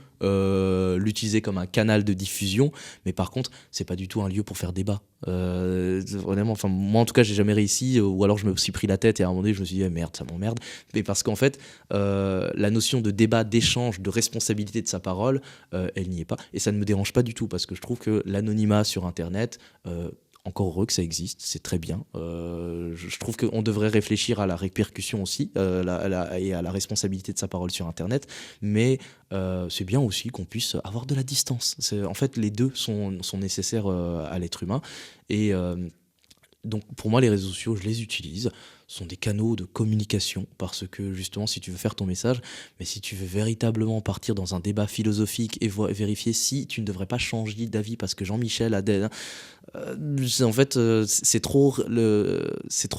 l'utiliser comme un canal de diffusion, mais par contre, c'est pas du tout un lieu pour faire débat. Vraiment, enfin, moi en tout cas, j'ai jamais réussi, ou alors je me suis pris la tête et à un moment donné, je me suis dit, merde, ça m'emmerde. Mais parce qu'en fait, la notion de débat, d'échange, de responsabilité de sa parole, elle n'y est pas. Et ça ne me dérange pas du tout, parce que je trouve que l'anonymat sur Internet, encore heureux que ça existe, c'est très bien. Je trouve qu'on devrait réfléchir à la répercussion aussi et à la responsabilité de sa parole sur Internet, mais c'est bien aussi qu'on puisse avoir de la distance. En fait, les deux sont nécessaires à l'être humain. Et Donc pour moi, les réseaux sociaux, je les utilise. Ce sont des canaux de communication parce que justement, si tu veux faire ton message, mais si tu veux véritablement partir dans un débat philosophique et vérifier si tu ne devrais pas changer d'avis parce que Jean-Michel a en fait, c'est trop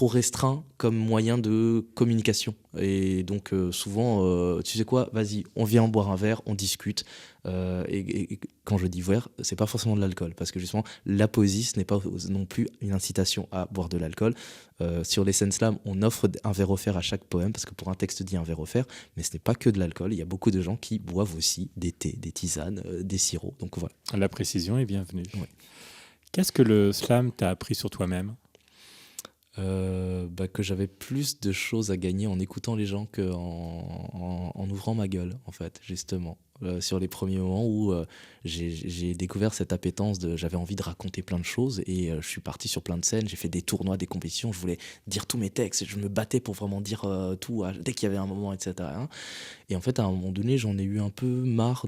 restreint comme moyen de communication. Et donc, souvent, tu sais quoi, vas-y, on vient boire un verre, on discute. Et quand je dis verre, c'est pas forcément de l'alcool, parce que justement, la poésie, ce n'est pas non plus une incitation à boire de l'alcool. Sur les scènes slam, on offre un verre offert à chaque poème, parce que pour un texte dit un verre offert, mais ce n'est pas que de l'alcool. Il y a beaucoup de gens qui boivent aussi des thés, des tisanes, des sirops. Donc voilà. La précision est bienvenue. Ouais. Qu'est-ce que le slam t'a appris sur toi-même ? Que j'avais plus de choses à gagner en écoutant les gens qu'en ouvrant ma gueule, en fait, justement. Sur les premiers moments où j'ai découvert cette appétence j'avais envie de raconter plein de choses et je suis parti sur plein de scènes, j'ai fait des tournois, des compétitions, je voulais dire tous mes textes, je me battais pour vraiment dire tout dès qu'il y avait un moment, etc. Et en fait, à un moment donné, j'en ai eu un peu marre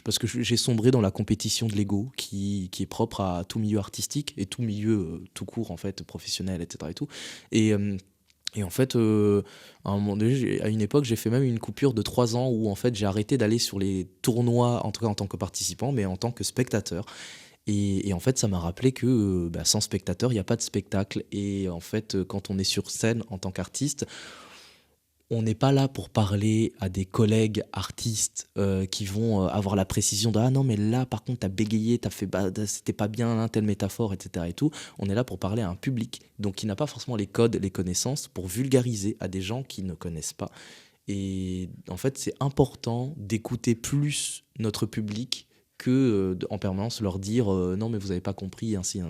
parce que j'ai sombré dans la compétition de l'ego qui est propre à tout milieu artistique et tout milieu tout court, en fait, professionnel, etc. Et tout. Et en fait, à un moment donné, à une époque, j'ai fait même une coupure de 3 ans où en fait, j'ai arrêté d'aller sur les tournois, en tout cas en tant que participant, mais en tant que spectateur. Et en fait, ça m'a rappelé que sans spectateur, il n'y a pas de spectacle. Et en fait, quand on est sur scène en tant qu'artiste, on n'est pas là pour parler à des collègues artistes qui vont avoir la précision de ah non mais là par contre t'as bégayé, t'as fait c'était pas bien hein, telle métaphore, etc. et tout. On est là pour parler à un public donc qui n'a pas forcément les codes, les connaissances pour vulgariser à des gens qui ne connaissent pas. Et en fait c'est important d'écouter plus notre public que en permanence leur dire non mais vous avez pas compris ainsi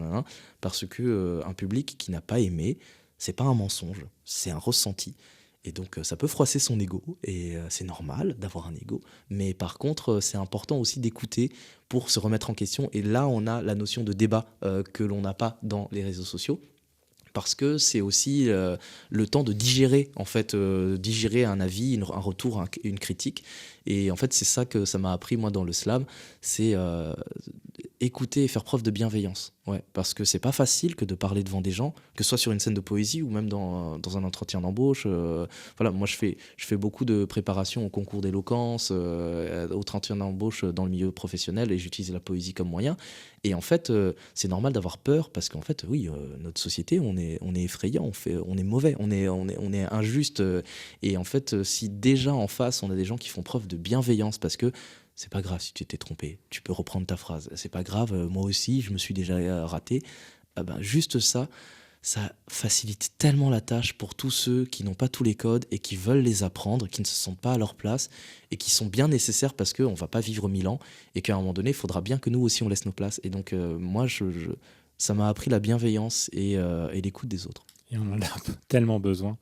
parce que un public qui n'a pas aimé, c'est pas un mensonge, c'est un ressenti. Et donc, ça peut froisser son ego, et c'est normal d'avoir un ego. Mais par contre, c'est important aussi d'écouter pour se remettre en question. Et là, on a la notion de débat que l'on n'a pas dans les réseaux sociaux. Parce que c'est aussi le temps de digérer, en fait, digérer un avis, un retour, une critique. Et en fait, c'est ça que ça m'a appris, moi, dans le slam. C'est écouter et faire preuve de bienveillance. Ouais, parce que c'est pas facile que de parler devant des gens, que ce soit sur une scène de poésie ou même dans un entretien d'embauche. Voilà, moi, je fais beaucoup de préparation au concours d'éloquence, au entretien d'embauche dans le milieu professionnel, et j'utilise la poésie comme moyen. Et en fait, c'est normal d'avoir peur parce qu'en fait, oui, notre société, on est effrayant, on est mauvais, on est injuste. Et en fait, si déjà en face, on a des gens qui font preuve de bienveillance parce que c'est pas grave si tu t'es trompé, tu peux reprendre ta phrase. C'est pas grave, moi aussi, je me suis déjà raté. Juste ça facilite tellement la tâche pour tous ceux qui n'ont pas tous les codes et qui veulent les apprendre, qui ne se sentent pas à leur place et qui sont bien nécessaires parce qu'on ne va pas vivre 1000 ans et qu'à un moment donné, il faudra bien que nous aussi on laisse nos places. Et donc, moi, ça m'a appris la bienveillance et l'écoute des autres. Et on en a tellement besoin.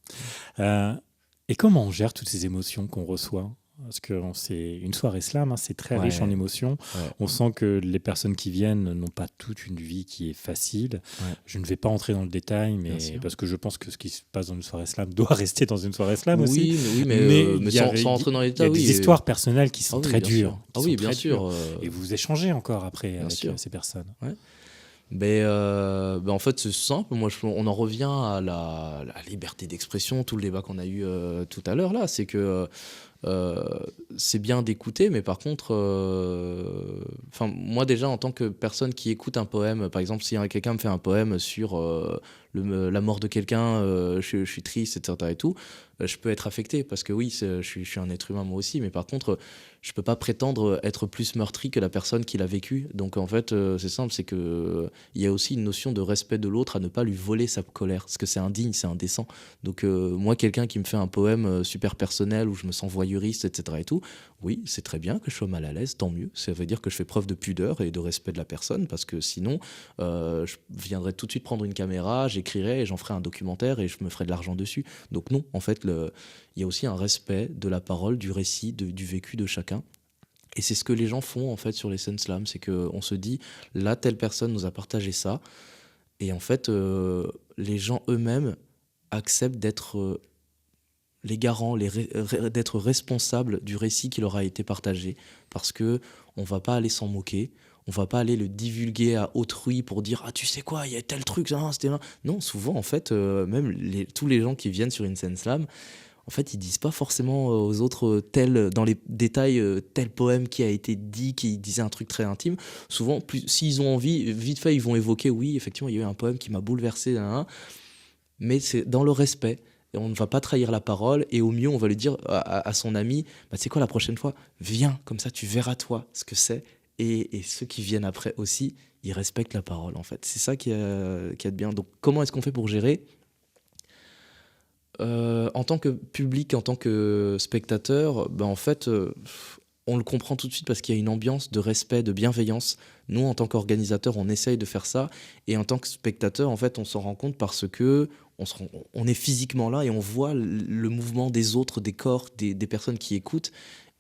Et comment on gère toutes ces émotions qu'on reçoit ? Parce que c'est une soirée slam, hein, c'est très riche en émotions. Ouais. On sent que les personnes qui viennent n'ont pas toute une vie qui est facile. Ouais. Je ne vais pas entrer dans le détail, mais parce que je pense que ce qui se passe dans une soirée slam doit rester dans une soirée slam aussi. Oui, mais sans rentrer dans les détails. Il y a des histoires personnelles qui sont très dures. Bien sûr. Et vous échangez encore après avec ces personnes. Ouais. En fait, c'est simple. Moi, on en revient à la liberté d'expression, tout le débat qu'on a eu tout à l'heure là. C'est que c'est bien d'écouter, mais par contre, moi déjà en tant que personne qui écoute un poème, par exemple, si quelqu'un me fait un poème sur la mort de quelqu'un, je suis triste, etc. et tout, je peux être affecté parce que oui, je suis un être humain moi aussi, mais par contre, je peux pas prétendre être plus meurtri que la personne qui l'a vécu. Donc en fait, c'est simple, c'est que il y a aussi une notion de respect de l'autre, à ne pas lui voler sa colère, parce que c'est indigne, c'est indécent. Donc moi, quelqu'un qui me fait un poème super personnel où je me sens voyeuriste, etc. et tout, oui, c'est très bien que je sois mal à l'aise, tant mieux. Ça veut dire que je fais preuve de pudeur et de respect de la personne, parce que sinon, je viendrais tout de suite prendre une caméra, j'écrirais et j'en ferais un documentaire et je me ferais de l'argent dessus. Donc non, en fait, il y a aussi un respect de la parole, du récit, du vécu de chacun. Et c'est ce que les gens font en fait sur les scènes slam, c'est qu'on se dit, là, telle personne nous a partagé ça, et en fait, les gens eux-mêmes acceptent d'être les garants, d'être responsables du récit qui leur a été partagé, parce que on va pas aller s'en moquer, On va pas aller le divulguer à autrui pour dire « Ah, tu sais quoi, il y a tel truc, ça, c'était là. » Non, souvent, en fait, même tous les gens qui viennent sur une scène slam, en fait, ils disent pas forcément aux autres dans les détails tel poème qui a été dit, qui disait un truc très intime. Souvent, s'ils ont envie, vite fait, ils vont évoquer « Oui, effectivement, il y a eu un poème qui m'a bouleversé. » Mais c'est dans le respect. Et on ne va pas trahir la parole. Et au mieux, on va lui dire à son ami « C'est quoi la prochaine fois ? Viens, comme ça, tu verras toi ce que c'est. » Et ceux qui viennent après aussi, ils respectent la parole, en fait. C'est ça qui est de bien. Donc, comment est-ce qu'on fait pour gérer ? En tant que public, en tant que spectateur, en fait, on le comprend tout de suite parce qu'il y a une ambiance de respect, de bienveillance. Nous, en tant qu'organisateurs, on essaye de faire ça. Et en tant que spectateur, en fait, on s'en rend compte parce que on est physiquement là et on voit le mouvement des autres, des corps, des personnes qui écoutent.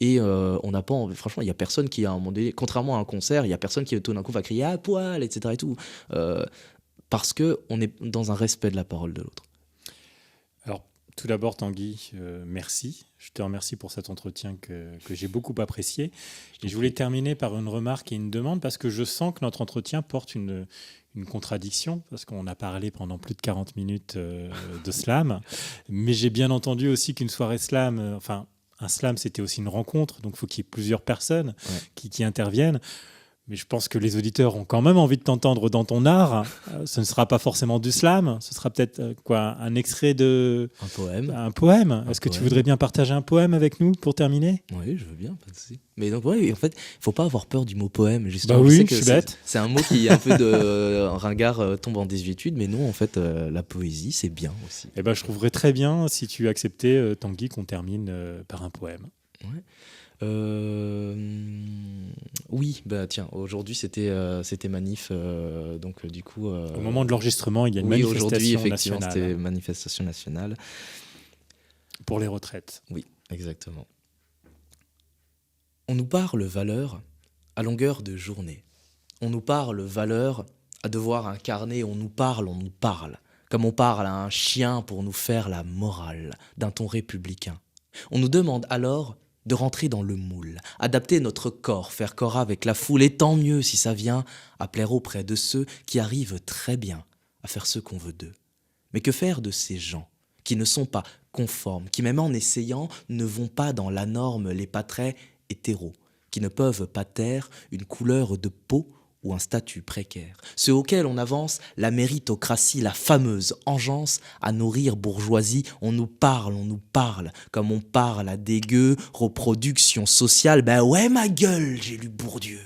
Et on n'a pas franchement, il n'y a personne qui, à un moment donné, contrairement à un concert, il n'y a personne qui tout d'un coup va crier « à poil », etc. et tout. Parce qu'on est dans un respect de la parole de l'autre. Alors, tout d'abord, Tanguy, merci. Je te remercie pour cet entretien que j'ai beaucoup apprécié. Et je voulais terminer par une remarque et une demande parce que je sens que notre entretien porte une contradiction, parce qu'on a parlé pendant plus de 40 minutes de slam. Mais j'ai bien entendu aussi qu'une soirée slam, un slam, c'était aussi une rencontre, donc il faut qu'il y ait plusieurs personnes qui interviennent. Mais je pense que les auditeurs ont quand même envie de t'entendre dans ton art. Ce ne sera pas forcément du slam, ce sera peut-être un extrait de... Un poème. Un poème. Est-ce que tu voudrais bien partager un poème avec nous pour terminer ? Oui, je veux bien, pas de souci. Mais donc, en fait, il ne faut pas avoir peur du mot poème. Justement. Bah oui, je suis bête. C'est un mot qui, un peu de ringard, tombe en désuétude, mais non, en fait, la poésie, c'est bien aussi. Eh ben, je trouverais très bien si tu acceptais, Tanguy, qu'on termine par un poème. Ouais. Oui, tiens, aujourd'hui c'était manif, donc du coup... Au moment de l'enregistrement, il y a une manifestation aujourd'hui, effectivement, nationale. c'était manifestation nationale. Pour les retraites. Oui, exactement. On nous parle valeur à longueur de journée. On nous parle valeur à devoir incarner, on nous parle. Comme on parle à un chien pour nous faire la morale d'un ton républicain. On nous demande alors de rentrer dans le moule, adapter notre corps, faire corps avec la foule, et tant mieux si ça vient à plaire auprès de ceux qui arrivent très bien à faire ce qu'on veut d'eux. Mais que faire de ces gens qui ne sont pas conformes, qui même en essayant ne vont pas dans la norme, les pas très hétéros, qui ne peuvent pas taire une couleur de peau ou un statut précaire, ceux auxquels on avance la méritocratie, la fameuse engeance à nourrir bourgeoisie, on nous parle, comme on parle à des gueux, reproduction sociale, ouais ma gueule, j'ai lu Bourdieu.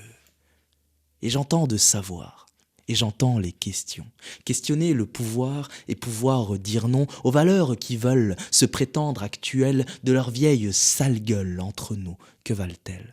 Et j'entends de savoir, et j'entends les questions, questionner le pouvoir et pouvoir dire non aux valeurs qui veulent se prétendre actuelles de leur vieille sale gueule entre nous, que valent-elles ?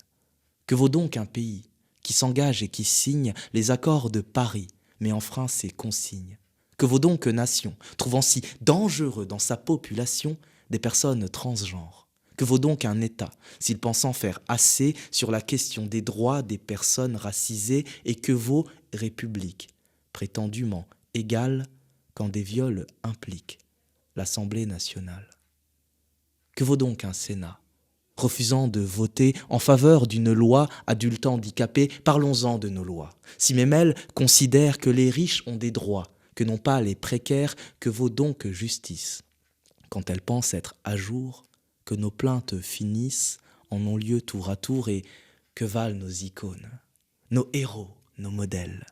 Que vaut donc un pays qui s'engage et qui signe les accords de Paris, mais enfreint ses consignes ? Que vaut donc nation, trouvant si dangereux dans sa population des personnes transgenres ? Que vaut donc un État, s'il pensant faire assez sur la question des droits des personnes racisées, et que vaut République, prétendument égale quand des viols impliquent l'Assemblée nationale ? Que vaut donc un Sénat, refusant de voter en faveur d'une loi adulte handicapé, parlons-en de nos lois. Si même elles considèrent que les riches ont des droits, que n'ont pas les précaires, que vaut donc justice ? Quand elles pensent être à jour, que nos plaintes finissent en non-lieu tour à tour, et que valent nos icônes, nos héros, nos modèles,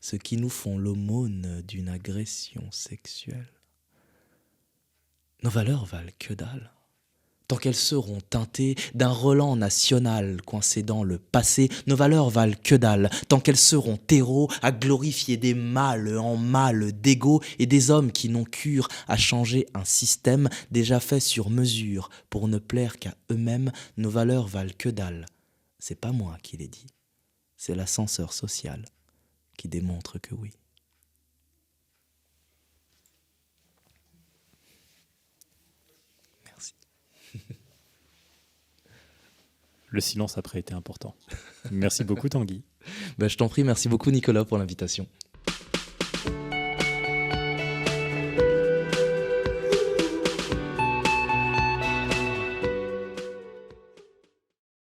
ceux qui nous font l'aumône d'une agression sexuelle ? Nos valeurs valent que dalle. Tant qu'elles seront teintées d'un relent national coincé dans le passé, nos valeurs valent que dalle. Tant qu'elles seront terreau à glorifier des mâles en mâles d'égaux et des hommes qui n'ont cure à changer un système déjà fait sur mesure pour ne plaire qu'à eux-mêmes, nos valeurs valent que dalle. C'est pas moi qui l'ai dit, c'est l'ascenseur social qui démontre que oui. Merci. Le silence après était important. Merci beaucoup, Tanguy. Je t'en prie, merci beaucoup Nicolas pour l'invitation.